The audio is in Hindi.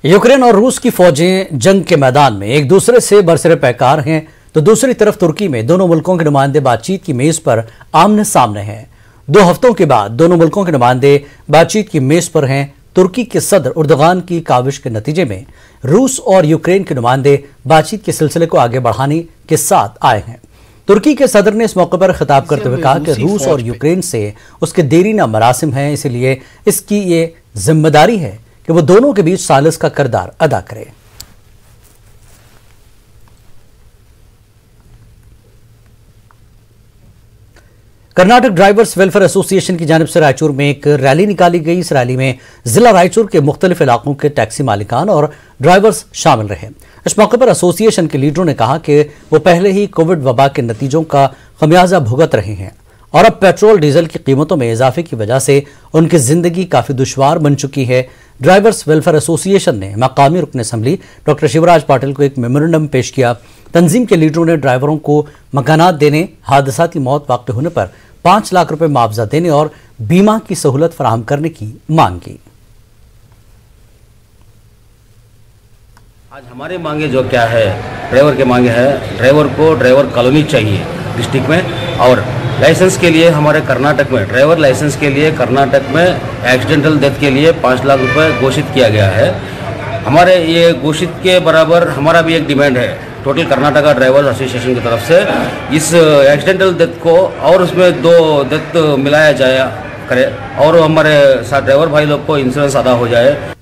यूक्रेन और रूस की फौजें जंग के मैदान में एक दूसरे से बरसरे पैकार हैं, तो दूसरी तरफ तुर्की में दोनों मुल्कों के नुमाइंदे बातचीत की मेज पर आमने सामने हैं। 2 हफ्तों के बाद दोनों मुल्कों के नुमाइंदे बातचीत की मेज पर हैं। तुर्की के सदर उर्दगान की काविश के नतीजे में रूस और यूक्रेन के नुमाइंदे बातचीत के सिलसिले को आगे बढ़ाने के साथ आए हैं। तुर्की के सदर ने इस मौके पर खिताब करते हुए कहा कि रूस और यूक्रेन से उसके देरीना मरासिम हैं, इसलिए इसकी ये जिम्मेदारी है कि वो दोनों के बीच सालिस का किरदार अदा करे। कर्नाटक ड्राइवर्स वेलफेयर एसोसिएशन की जानिब से रायचूर में एक रैली निकाली गई। इस रैली में जिला रायचूर के मुख्तलिफ इलाकों के टैक्सी मालिकान और ड्राइवर्स शामिल रहे। इस मौके पर एसोसिएशन के लीडरों ने कहा कि वो पहले ही कोविड वबा के नतीजों का खमियाजा भुगत रहे हैं और अब पेट्रोल डीजल की कीमतों में इजाफे की वजह से उनकी जिंदगी काफी दुश्वार बन चुकी है। ड्राइवर्स वेलफेयर एसोसिएशन ने मकामी रुकन असम्बली डॉक्टर शिवराज पाटिल को एक मेमोरेंडम पेश किया। तंजीम के लीडरों ने ड्राइवरों को मकानात देने, हादसाती मौत वाक़ होने पर 5 लाख रुपए मुआवजा देने और बीमा की सहूलत फराहम करने की मांग की। आज हमारी मांगे जो क्या है, ड्राइवर की मांगे है, ड्राइवर को ड्राइवर कॉलोनी चाहिए डिस्ट्रिक्ट में, और लाइसेंस के लिए हमारे कर्नाटक में ड्राइवर लाइसेंस के लिए कर्नाटक में एक्सीडेंटल डेथ के लिए 5 लाख रुपए घोषित किया गया है। हमारे ये घोषित के बराबर हमारा भी एक डिमांड है टोटल कर्नाटका ड्राइवर्स एसोसिएशन की तरफ से, इस एक्सीडेंटल डेथ को और उसमें 2 डेथ मिलाया जाए करे और हमारे साथ ड्राइवर भाई लोग को इंश्योरेंस अदा हो जाए।